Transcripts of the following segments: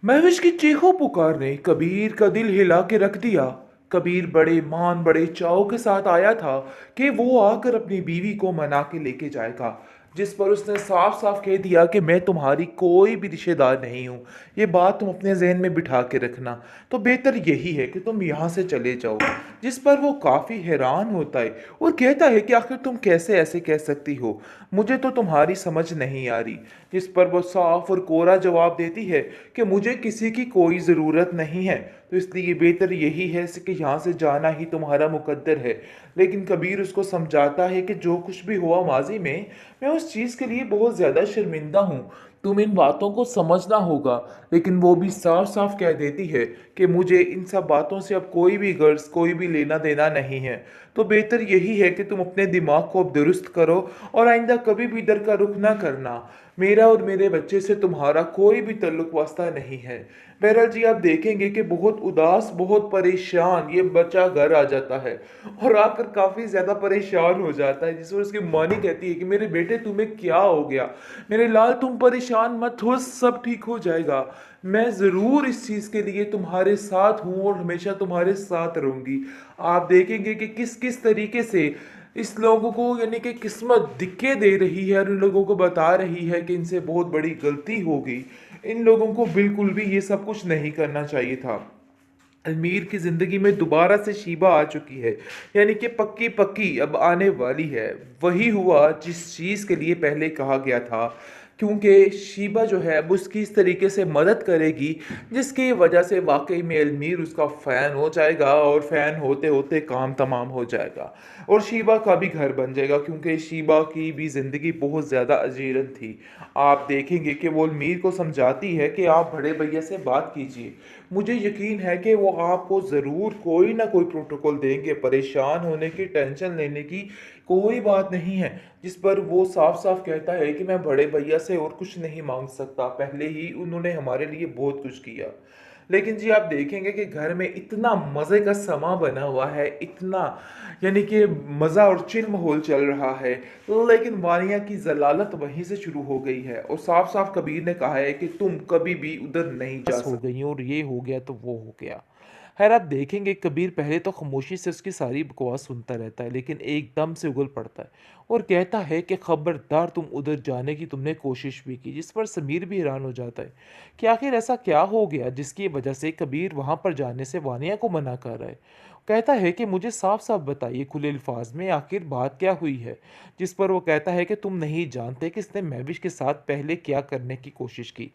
महविश की चीखों पुकार ने कबीर का दिल हिला के रख दिया। कबीर बड़े मान बड़े चाव के साथ आया था कि वो आकर अपनी बीवी को मना के लेके जाएगा, जिस पर उसने साफ साफ कह दिया कि मैं तुम्हारी कोई भी रिश्तेदार नहीं हूँ। ये बात तुम अपने जहन में बिठा के रखना, तो बेहतर यही है कि तुम यहाँ से चले जाओ। जिस पर वो काफ़ी हैरान होता है और कहता है कि आखिर तुम कैसे ऐसे कह सकती हो, मुझे तो तुम्हारी समझ नहीं आ रही। जिस पर वो साफ और कोरा जवाब देती है कि मुझे किसी की कोई ज़रूरत नहीं है, तो इसलिए बेहतर यही है कि यहाँ से जाना ही तुम्हारा मुकद्दर है। लेकिन कबीर उसको समझाता है कि जो कुछ भी हुआ माजी में, मैं उस चीज़ के लिए बहुत ज़्यादा शर्मिंदा हूँ। तुम इन बातों को समझना होगा। लेकिन वो भी साफ साफ कह देती है कि मुझे इन सब बातों से अब कोई भी गर्ज कोई भी लेना देना नहीं है। तो बेहतर यही है कि तुम अपने दिमाग को अब दुरुस्त करो और आइंदा कभी भी इधर का रुख ना करना। मेरा और मेरे बच्चे से तुम्हारा कोई भी ताल्लुक वास्ता नहीं है। बहरहाल जी, आप देखेंगे कि बहुत उदास बहुत परेशान ये बच्चा घर आ जाता है और आकर काफ़ी ज़्यादा परेशान हो जाता है, जिस पर उसकी मानी कहती है कि मेरे बेटे तुम्हें क्या हो गया, मेरे लाल तुम परेशान मत हो, सब ठीक हो जाएगा। मैं ज़रूर इस चीज़ के लिए तुम्हारे साथ हूँ और हमेशा तुम्हारे साथ रहूँगी। आप देखेंगे कि किस किस तरीके से इस लोगों को यानी कि किस्मत दिक्के दे रही है और इन लोगों को बता रही है कि इनसे बहुत बड़ी गलती हो गई। इन लोगों को बिल्कुल भी ये सब कुछ नहीं करना चाहिए था। अलमीर की ज़िंदगी में दोबारा से शीबा आ चुकी है, यानी कि पक्की पक्की अब आने वाली है। वही हुआ जिस चीज़ के लिए पहले कहा गया था, क्योंकि शीबा जो है अब उसकी इस तरीके से मदद करेगी जिसकी वजह से वाकई में अलमीर उसका फ़ैन हो जाएगा और फ़ैन होते होते काम तमाम हो जाएगा और शीबा का भी घर बन जाएगा, क्योंकि शीबा की भी ज़िंदगी बहुत ज़्यादा अजीरन थी। आप देखेंगे कि वो अलमीर को समझाती है कि आप बड़े भैया से बात कीजिए, मुझे यकीन है कि वो आपको ज़रूर कोई ना कोई प्रोटोकॉल देंगे, परेशान होने की टेंशन लेने की कोई बात नहीं है। जिस पर वो साफ साफ कहता है कि मैं बड़े भैया से और कुछ नहीं मांग सकता, पहले ही उन्होंने हमारे लिए बहुत कुछ किया। लेकिन जी, आप देखेंगे कि घर में इतना मज़े का समा बना हुआ है, इतना यानी कि मज़ा और चिल माहौल चल रहा है, लेकिन वानिया की जलालत वहीं से शुरू हो गई है और साफ साफ कबीर ने कहा है कि तुम कभी भी उधर नहीं जा हो सकते। गई और ये हो गया तो वो हो गया। खैर आप देखेंगे कबीर पहले तो खामोशी से उसकी सारी बकवास सुनता रहता है, लेकिन एकदम से उगल पड़ता है और कहता है कि खबरदार तुम उधर जाने की तुमने कोशिश भी की। जिस पर समीर भी हैरान हो जाता है कि आखिर ऐसा क्या हो गया जिसकी वजह से कबीर वहां पर जाने से वानिया को मना कर रहा है। कहता है कि मुझे साफ साफ बताइए खुले अल्फाज में आखिर बात क्या हुई है। जिस पर वो कहता है कि तुम नहीं जानते कि इसने महविश के साथ पहले क्या करने की कोशिश की।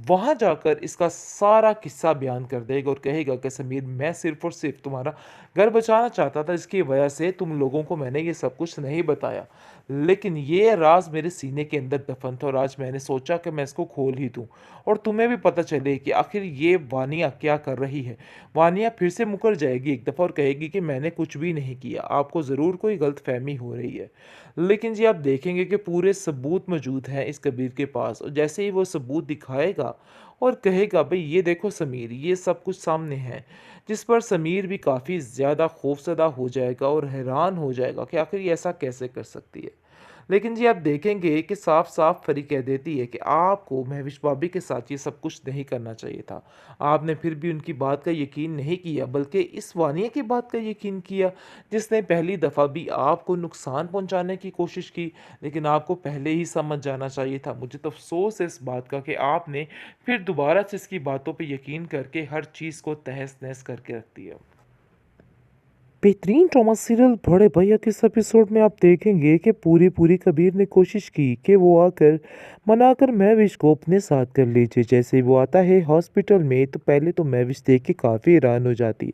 वहां जाकर इसका सारा किस्सा बयान कर देगा और कहेगा कि समीर मैं सिर्फ और सिर्फ तुम्हारा घर बचाना चाहता था, इसकी वजह से तुम लोगों को मैंने ये सब कुछ नहीं बताया, लेकिन ये राज मेरे सीने के अंदर दफन था और आज मैंने सोचा कि मैं इसको खोल ही दूं और तुम्हें भी पता चले कि आखिर ये वानिया क्या कर रही है। वानिया फिर से मुकर जाएगी एक दफ़ा और कहेगी कि मैंने कुछ भी नहीं किया, आपको ज़रूर कोई गलत फहमी हो रही है। लेकिन जी आप देखेंगे कि पूरे सबूत मौजूद हैं इस कबीर के पास और जैसे ही वो सबूत दिखाएगा और कहेगा भाई ये देखो समीर ये सब कुछ सामने है। जिस पर समीर भी काफ़ी ज़्यादा खौफजदा हो जाएगा और हैरान हो जाएगा कि आखिर ये ऐसा कैसे कर सकती है। लेकिन जी आप देखेंगे कि साफ साफ फरी कह देती है कि आपको महविश भाभी के साथ ये सब कुछ नहीं करना चाहिए था। आपने फिर भी उनकी बात का यकीन नहीं किया, बल्कि इस वानिया की बात का यकीन किया जिसने पहली दफ़ा भी आपको नुकसान पहुंचाने की कोशिश की। लेकिन आपको पहले ही समझ जाना चाहिए था। मुझे तो अफसोस है इस बात का कि आपने फिर दोबारा से इसकी बातों पे यकीन करके हर चीज़ को तहस नहस करके रख दिया। बेहतरीन ड्रामा सीरियल बड़े भैया के इस एपिसोड में आप देखेंगे कि पूरी पूरी कबीर ने कोशिश की कि वो आकर मनाकर महविश को अपने साथ कर लीजिए। जैसे ही वो आता है हॉस्पिटल में तो पहले तो महविश देख के काफ़ी हैरान हो जाती है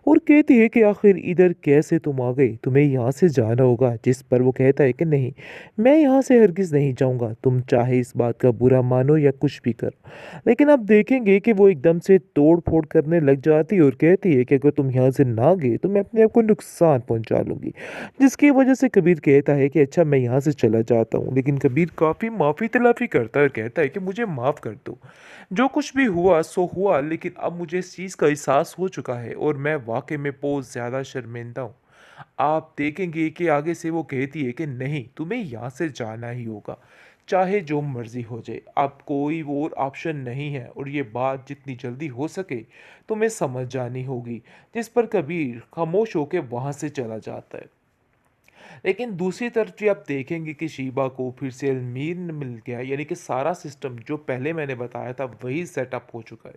और कहती है कि आखिर इधर कैसे तुम आ गई, तुम्हें यहाँ से जाना होगा। जिस पर वो कहता है कि नहीं, मैं यहाँ से हरगिज़ नहीं जाऊँगा, तुम चाहे इस बात का बुरा मानो या कुछ भी करो। लेकिन आप देखेंगे कि वो एकदम से तोड़ फोड़ करने लग जाती है और कहती है कि अगर तुम यहाँ से ना गए तो मैं अपने आप को नुकसान पहुँचा लूँगी। जिसकी वजह से कबीर कहता है कि अच्छा मैं यहाँ से चला जाता हूँ। लेकिन कबीर काफ़ी माफ़ी तलाफ़ी करता है और कहता है कि मुझे माफ़ कर दो, जो कुछ भी हुआ सो हुआ, लेकिन अब मुझे इस चीज़ का एहसास हो चुका है और मैं वाकई में बहुत ज़्यादा शर्मिंदा हूँ। आप देखेंगे कि आगे से वो कहती है कि नहीं, तुम्हें यहाँ से जाना ही होगा, चाहे जो मर्ज़ी हो जाए, अब कोई और ऑप्शन नहीं है और ये बात जितनी जल्दी हो सके तुम्हें समझ जानी होगी। जिस पर कबीर खामोश होके वहाँ से चला जाता है। लेकिन दूसरी तरफ भी आप देखेंगे कि शीबा को फिर से अलमीर मिल गया, यानी कि सारा सिस्टम जो पहले मैंने बताया था वही सेटअप हो चुका है।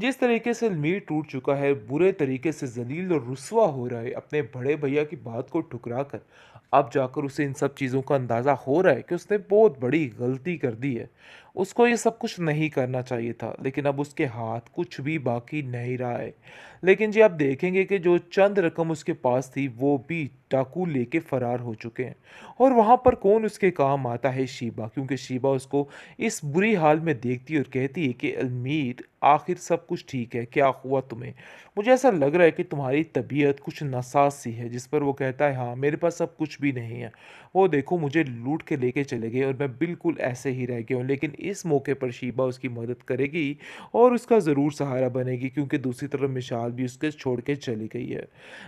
जिस तरीके से अलमीर टूट चुका है, बुरे तरीके से जलील और रुस्वा हो रहा है अपने बड़े भैया की बात को ठुकरा कर, अब जाकर उसे इन सब चीज़ों का अंदाज़ा हो रहा है कि उसने बहुत बड़ी गलती कर दी है। उसको ये सब कुछ नहीं करना चाहिए था, लेकिन अब उसके हाथ कुछ भी बाकी नहीं रहा है। लेकिन जी आप देखेंगे कि जो चंद रकम उसके पास थी वो भी डाकू लेके फरार हो चुके हैं। और वहाँ पर कौन उसके काम आता है? शीबा, क्योंकि शीबा उसको इस बुरी हाल में देखती है और कहती है कि अलमीर, आखिर सब कुछ ठीक है, क्या हुआ तुम्हें? मुझे ऐसा लग रहा है कि तुम्हारी तबीयत कुछ नासाज सी है। जिस पर वो कहता है, हाँ मेरे पास सब कुछ भी नहीं है, वो देखो मुझे लूट के लेके चले गए और मैं बिल्कुल ऐसे ही रह गया हूँ। लेकिन इस मौके पर शीबा उसकी मदद करेगी और उसका ज़रूर सहारा बनेगी, क्योंकि दूसरी तरफ मिशाल भी उसके छोड़ के चली गई है।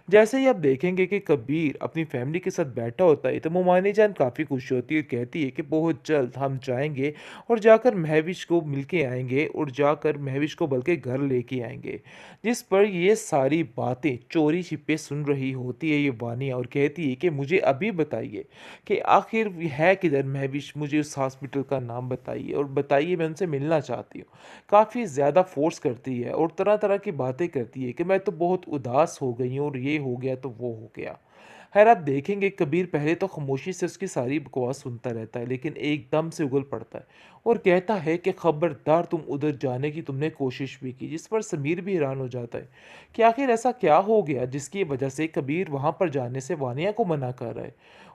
जैसे ही आप देखेंगे कि कबीर अपनी फैमिली के साथ बैठा होता है, तो मोमानी जान काफ़ी खुश होती है और कहती है कि बहुत जल्द हम जाएंगे और जाकर महविश को मिल के आएंगे और जाकर महविश को बल्कि घर लेके आएंगे। जिस पर ये सारी बातें चोरी छिपे सुन रही होती है ये वानिया और कहती है कि मुझे अभी बताइए कि आखिर है किधर महविश, मुझे उस हॉस्पिटल का नाम बताइए और बताइए, मैं उनसे मिलना चाहती हूँ। काफ़ी ज़्यादा फ़ोर्स करती है और तरह-तरह की बातें करती है कि मैं तो बहुत उदास हो गई हूँ और ये हो गया तो वो हो गया। खैर आप देखेंगे कबीर पहले तो खामोशी से उसकी सारी बकवास सुनता रहता है, लेकिन एकदम से उगल पड़ता है और कहता है कि खबरदार तुम उधर जाने की तुमने कोशिश भी की। जिस पर समीर भी हैरान हो जाता है कि आखिर ऐसा क्या हो गया जिसकी वजह से कबीर वहां पर जाने से वानिया को मना कर रहा है।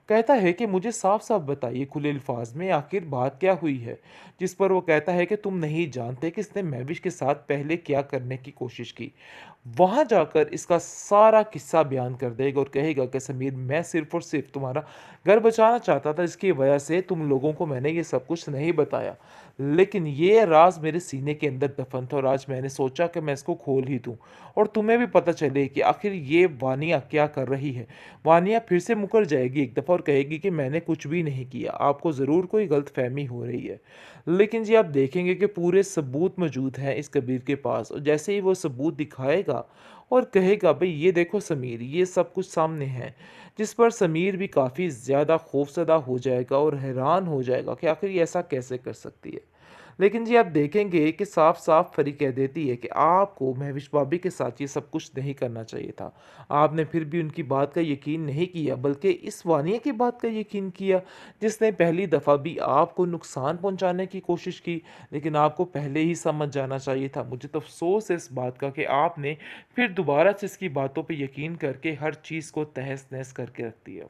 कहता है कि मुझे साफ साफ बताइए खुले अल्फाज में, आखिर बात क्या हुई है। जिस पर वो कहता है कि तुम नहीं जानते कि इसने महविश के साथ पहले क्या करने की कोशिश की। वहां जाकर इसका सारा किस्सा बयान कर देगा और कहेगा कि समीर, मैं सिर्फ और सिर्फ तुम्हारा घर बचाना चाहता था, इसकी वजह से तुम लोगों को मैंने ये सब कुछ नहीं बताया, लेकिन ये राज मेरे सीने के अंदर दफन था और आज मैंने सोचा कि मैं इसको खोल ही दूं और तुम्हें भी पता चले कि आखिर ये वानिया क्या कर रही है। वानिया फिर से मुकर जाएगी एक दफ़ा और कहेगी कि मैंने कुछ भी नहीं किया, आपको ज़रूर कोई गलतफहमी हो रही है। लेकिन जी आप देखेंगे कि पूरे सबूत मौजूद हैं इस कबीर के पास और जैसे ही वो सबूत दिखाएगा और कहेगा, भाई ये देखो समीर, ये सब कुछ सामने है। जिस पर समीर भी काफ़ी ज़्यादा खौफज़दा हो जाएगा और हैरान हो जाएगा कि आखिर ये ऐसा कैसे कर सकती है। लेकिन जी आप देखेंगे कि साफ-साफ परी कह देती है कि आपको महविश भाभी के साथ ये सब कुछ नहीं करना चाहिए था। आपने फिर भी उनकी बात का यकीन नहीं किया, बल्कि इस वानिया की बात का यकीन किया, जिसने पहली दफ़ा भी आपको नुकसान पहुँचाने की कोशिश की, लेकिन आपको पहले ही समझ जाना चाहिए था। मुझे तो अफ़सोस है इस बात का कि आपने फिर दोबारा से इसकी बातों पे यकीन करके हर चीज़ को तहस-नहस करके रख दिया।